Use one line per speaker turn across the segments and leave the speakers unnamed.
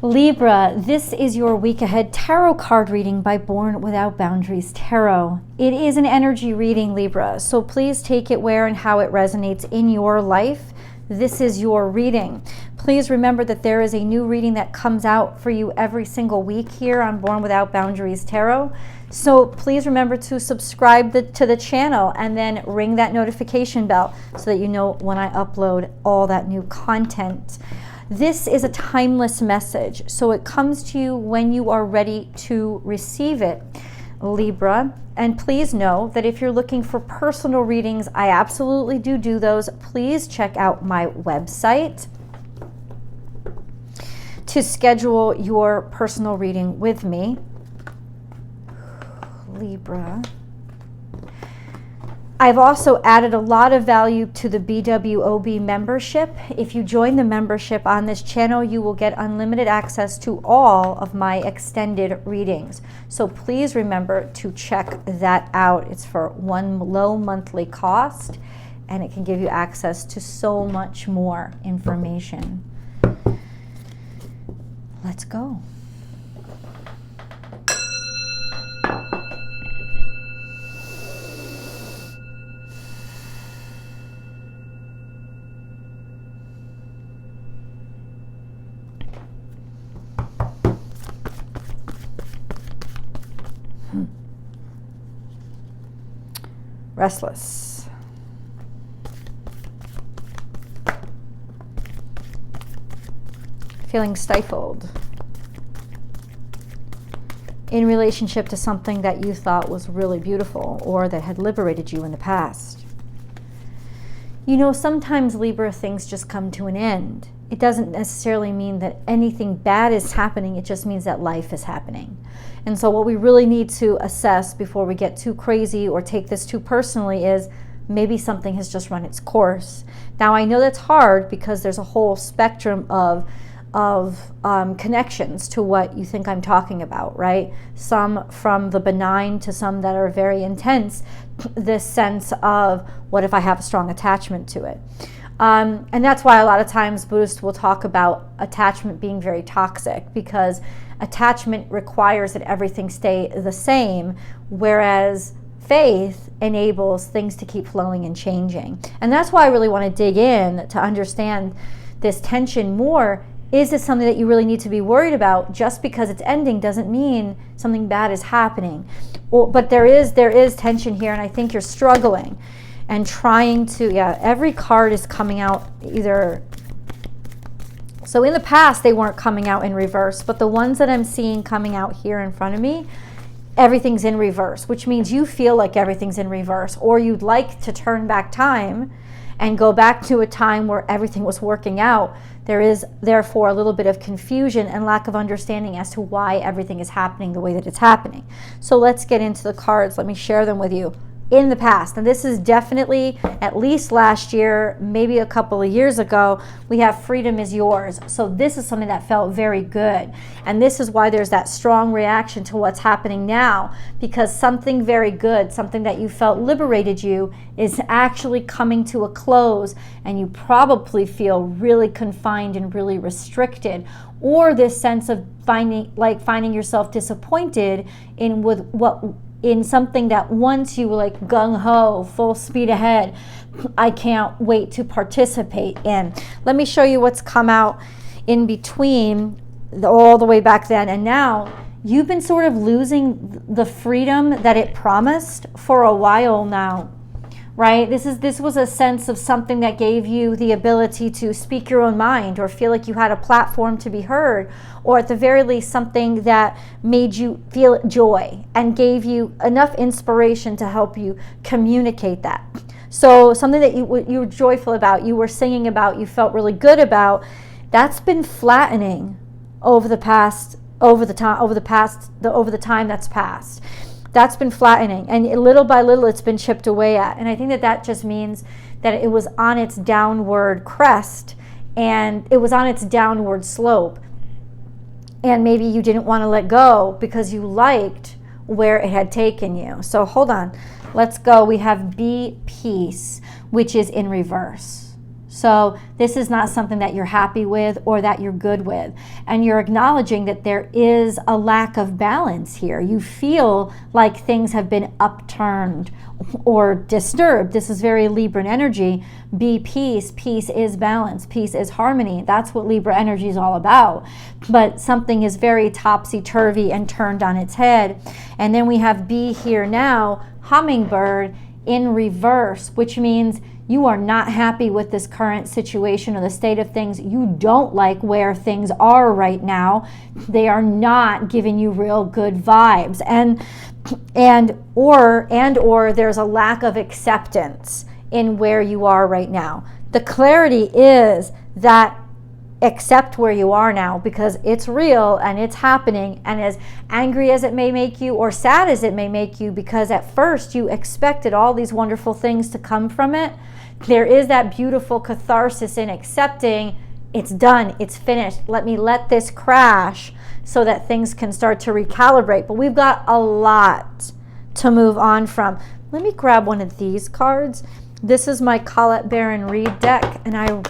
Libra, this is your week ahead tarot card reading by Born Without Boundaries Tarot. It is an energy reading, Libra, so please take it where and how it resonates in your life. This is your reading. Please remember that there is a new reading that comes out for you every single week here on Born Without Boundaries Tarot. So please remember to subscribe to the channel and then ring that notification bell so that you know when I upload all that new content. This is a timeless message, so it comes to you when you are ready to receive it, Libra. And please know that if you're looking for personal readings, I absolutely do those. Please check out my website to schedule your personal reading with me, Libra. I've also added a lot of value to the BWOB membership. If you join the membership on this channel, you will get unlimited access to all of my extended readings. So please remember to check that out. It's for one low monthly cost, and it can give you access to so much more information. Let's go. Restless. Feeling stifled in relationship to something that you thought was really beautiful or that had liberated you in the past. You know, sometimes, Libra, things just come to an end. It doesn't necessarily mean that anything bad is happening. It just means that life is happening. And so what we really need to assess before we get too crazy or take this too personally is maybe something has just run its course. Now, I know that's hard because there's a whole spectrum of connections to what you think I'm talking about, right? Some from the benign to some that are very intense, this sense of what if I have a strong attachment to it? And that's why a lot of times Buddhists will talk about attachment being very toxic, because attachment requires that everything stay the same, whereas faith enables things to keep flowing and changing. And that's why I really want to dig in to understand this tension more. Is this something that you really need to be worried about? Just because it's ending doesn't mean something bad is happening. But there is tension here, and I think you're struggling and trying to, every card is coming out either. So in the past, they weren't coming out in reverse, but the ones that I'm seeing coming out here in front of me, everything's in reverse, which means you feel like everything's in reverse, or you'd like to turn back time and go back to a time where everything was working out. There is therefore a little bit of confusion and lack of understanding as to why everything is happening the way that it's happening. So let's get into the cards. Let me share them with you. In the past, and this is definitely at least last year, maybe a couple of years ago, we have freedom is yours. So this is something that felt very good. And this is why there's that strong reaction to what's happening now, because something very good, something that you felt liberated you, is actually coming to a close, and you probably feel really confined and really restricted, or this sense of finding yourself disappointed in something that once you were like gung-ho, full speed ahead, I can't wait to participate in. Let me show you what's come out in between all the way back then and now. You've been sort of losing the freedom that it promised for a while now, right? This was a sense of something that gave you the ability to speak your own mind or feel like you had a platform to be heard, or at the very least something that made you feel joy and gave you enough inspiration to help you communicate that. So something that you were joyful about, you were singing about, you felt really good about, that's been flattening over the time that's passed. That's been flattening, and little by little it's been chipped away at. And I think that just means that it was on its downward crest, and it was on its downward slope, and maybe you didn't want to let go because you liked where it had taken you. So hold on, let's go. We have be peace, which is in reverse. So this is not something that you're happy with or that you're good with. And you're acknowledging that there is a lack of balance here. You feel like things have been upturned or disturbed. This is very Libran energy. Be peace. Peace is balance. Peace is harmony. That's what Libra energy is all about. But something is very topsy-turvy and turned on its head. And then we have be here now, hummingbird in reverse, which means you are not happy with this current situation or the state of things. You don't like where things are right now. They are not giving you real good vibes. Or there's a lack of acceptance in where you are right now. The clarity is that accept where you are now, because it's real and it's happening, and as angry as it may make you or sad as it may make you, because at first you expected all these wonderful things to come from it, there is that beautiful catharsis in accepting it's done, it's finished. Let this crash so that things can start to recalibrate. But we've got a lot to move on from. Let me grab one of these cards. This is my Colette Baron Reed deck, and I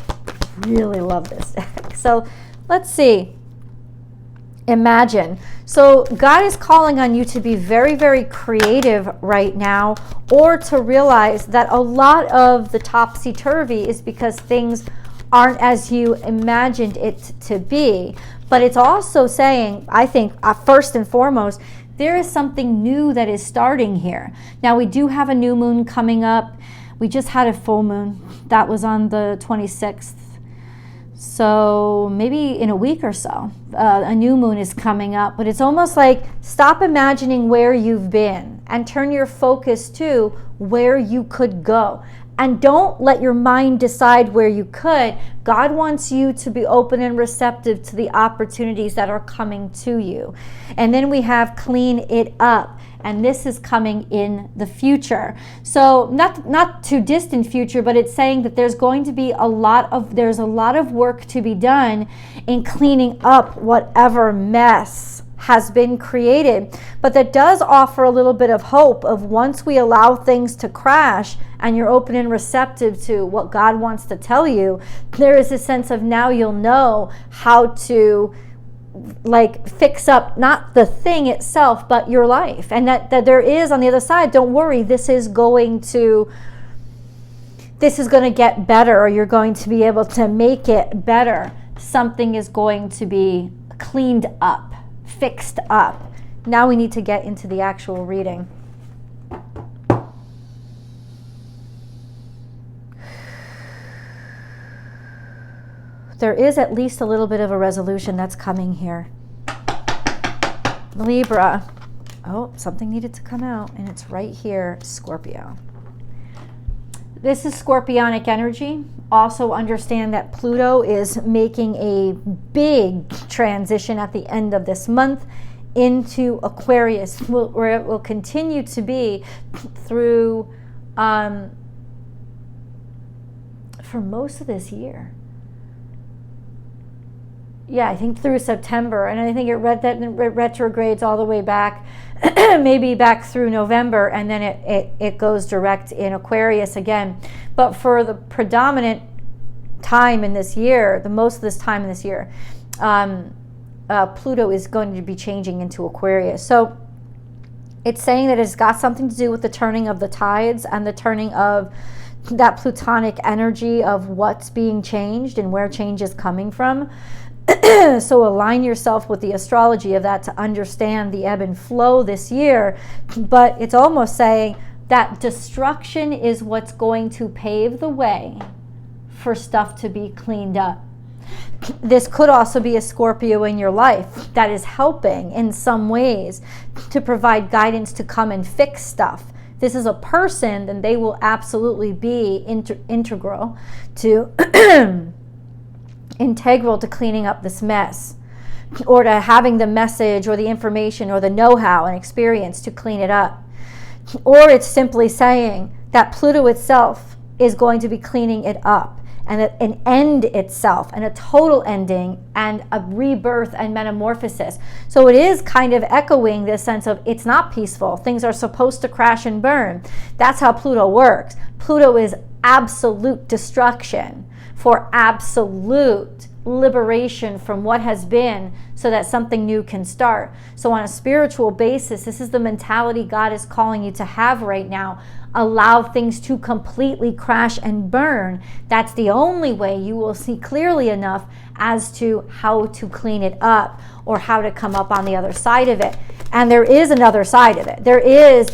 really love this deck. So let's see. Imagine. So God is calling on you to be very, very creative right now, or to realize that a lot of the topsy-turvy is because things aren't as you imagined it to be. But it's also saying, I think, first and foremost, there is something new that is starting here. Now, we do have a new moon coming up. We just had a full moon. That was on the 26th. So maybe in a week or so, a new moon is coming up. But it's almost like stop imagining where you've been and turn your focus to where you could go. And don't let your mind decide where you could. God wants you to be open and receptive to the opportunities that are coming to you. And then we have clean it up. And this is coming in the future. So not too distant future, but it's saying that there's going to be a lot of work to be done in cleaning up whatever mess has been created. But that does offer a little bit of hope of once we allow things to crash and you're open and receptive to what God wants to tell you, there is a sense of now you'll know how to fix up not the thing itself but your life, and that there is on the other side, don't worry, this is going to get better, or you're going to be able to make it better. Something is going to be cleaned up, fixed up. Now we need to get into the actual reading. There is at least a little bit of a resolution that's coming here. Libra. Oh, something needed to come out, and it's right here, Scorpio. This is Scorpionic energy. Also understand that Pluto is making a big transition at the end of this month into Aquarius, where it will continue to be through for most of this year. Yeah, I think through September, and I think it retrogrades all the way back, maybe back through November, and then it goes direct in Aquarius again. But for the predominant time in this year, the most of this time in this year, Pluto is going to be changing into Aquarius. So it's saying that it's got something to do with the turning of the tides and the turning of that Plutonic energy of what's being changed and where change is coming from. So align yourself with the astrology of that to understand the ebb and flow this year. But it's almost saying that destruction is what's going to pave the way for stuff to be cleaned up. This could also be a Scorpio in your life that is helping in some ways to provide guidance to come and fix stuff. This is a person, then they will absolutely be integral to cleaning up this mess, or to having the message or the information or the know-how and experience to clean it up. Or it's simply saying that Pluto itself is going to be cleaning it up, and an end itself, and a total ending, and a rebirth and metamorphosis. So it is kind of echoing this sense of it's not peaceful. Things are supposed to crash and burn. That's how Pluto works. Pluto is absolute destruction. for absolute liberation from what has been so that something new can start. So on a spiritual basis, this is the mentality God is calling you to have right now. Allow things to completely crash and burn. That's the only way you will see clearly enough as to how to clean it up or how to come up on the other side of it. And there is another side of it. There is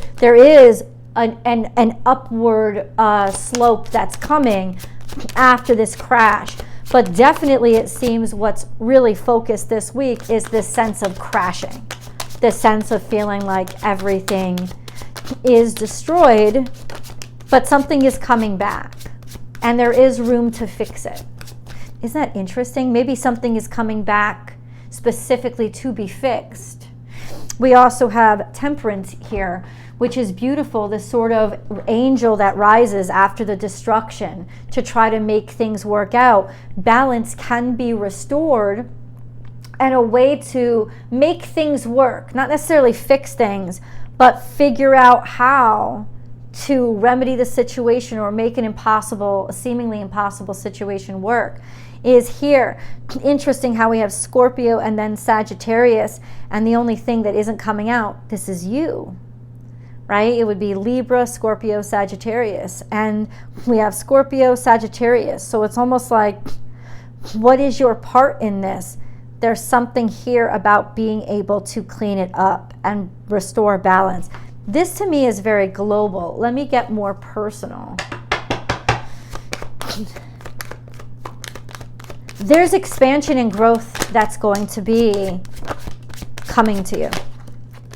an upward slope that's coming after this crash. But definitely it seems what's really focused this week is this sense of crashing, this sense of feeling like everything is destroyed, but something is coming back and there is room to fix it. Isn't that interesting? Maybe something is coming back specifically to be fixed. We also have Temperance here, which is beautiful, this sort of angel that rises after the destruction to try to make things work out. Balance can be restored, and a way to make things work, not necessarily fix things, but figure out how to remedy the situation or make an impossible, seemingly impossible situation work, is here. Interesting how we have Scorpio and then Sagittarius, and the only thing that isn't coming out, this is you, right? It would be Libra, Scorpio, Sagittarius, and we have Scorpio, Sagittarius. So it's almost like, what is your part in this? There's something here about being able to clean it up and restore balance. This to me is very global. Let me get more personal. There's expansion and growth that's going to be coming to you.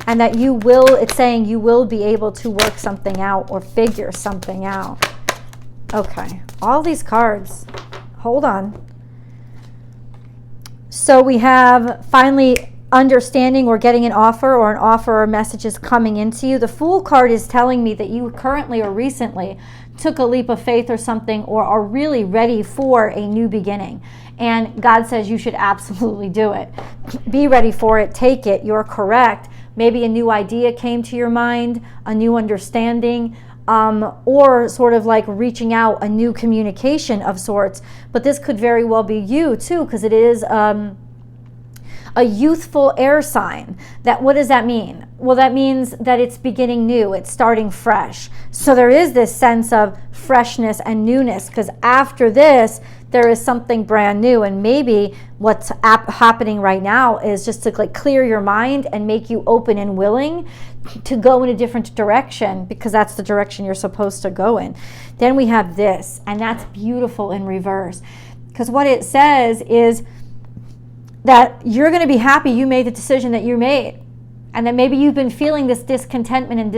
And that you will, it's saying you will be able to work something out or figure something out. Okay, all these cards, hold on. So we have finally understanding or getting an offer or messages coming into you. The Fool card is telling me that you currently or recently took a leap of faith or something, or are really ready for a new beginning. And God says you should absolutely do it. Be ready for it. Take it. You're correct. Maybe a new idea came to your mind, a new understanding, or sort of like reaching out, a new communication of sorts. But this could very well be you too, because it is a youthful air sign. That, what does that mean? Well, that means that it's beginning new, it's starting fresh. So there is this sense of freshness and newness, because after this, there is something brand new. And maybe what's happening right now is just to like clear your mind and make you open and willing to go in a different direction, because that's the direction you're supposed to go in. Then we have this, and that's beautiful in reverse, because what it says is that you're going to be happy you made the decision that you made, and that maybe you've been feeling this discontentment and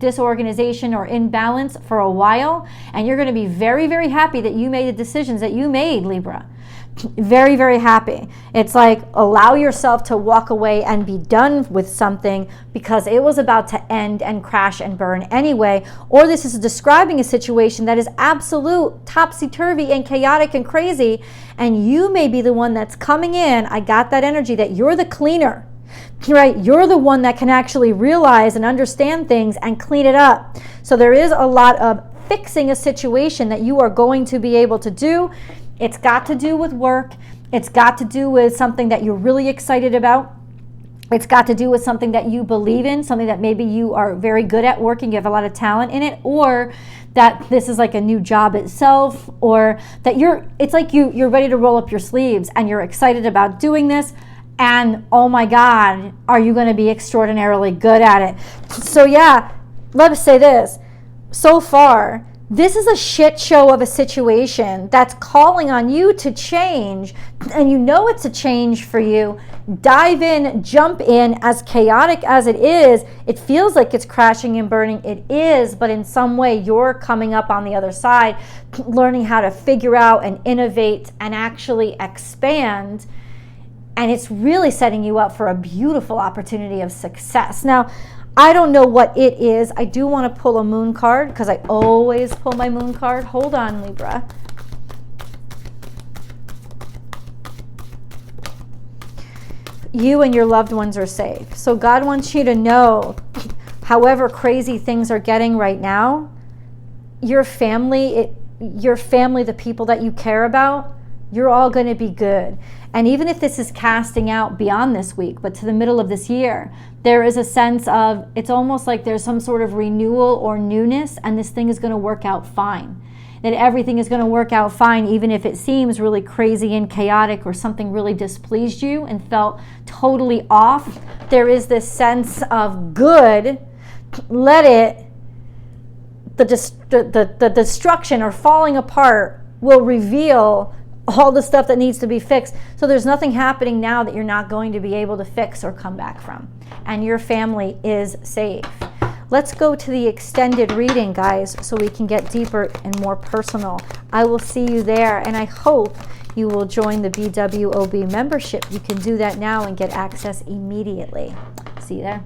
disorganization or imbalance for a while, and you're going to be very, very happy that you made the decisions that you made, Libra. Very, very happy. It's like, allow yourself to walk away and be done with something because it was about to end and crash and burn anyway. Or this is describing a situation that is absolute topsy-turvy and chaotic and crazy, and you may be the one that's coming in. I got that energy that you're the cleaner, right? You're the one that can actually realize and understand things and clean it up. So there is a lot of fixing a situation that you are going to be able to do. It's got to do with work. It's got to do with something that you're really excited about. It's got to do with something that you believe in, something that maybe you are very good at working, you have a lot of talent in it, or that this is like a new job itself, or that it's like you're ready to roll up your sleeves and you're excited about doing this, and oh my God, are you going to be extraordinarily good at it? So yeah, let us say this. So far, this is a shit show of a situation that's calling on you to change, and you know it's a change for you. Dive in, jump in. As chaotic as it is, it feels like it's crashing and burning. It is, but in some way you're coming up on the other side, learning how to figure out and innovate and actually expand. And it's really setting you up for a beautiful opportunity of success. Now, I don't know what it is. I do want to pull a moon card because I always pull my moon card. Hold on, Libra. You and your loved ones are safe. So God wants you to know, however crazy things are getting right now, your family, your family, the people that you care about, you're all going to be good. And even if this is casting out beyond this week, but to the middle of this year, there is a sense of, it's almost like there's some sort of renewal or newness, and this thing is going to work out fine. That everything is going to work out fine, even if it seems really crazy and chaotic, or something really displeased you and felt totally off. There is this sense of good. Let it, the destruction or falling apart will reveal all the stuff that needs to be fixed. So there's nothing happening now that you're not going to be able to fix or come back from. And your family is safe. Let's go to the extended reading, guys, so we can get deeper and more personal. I will see you there, and I hope you will join the BWOB membership. You can do that now and get access immediately. See you there.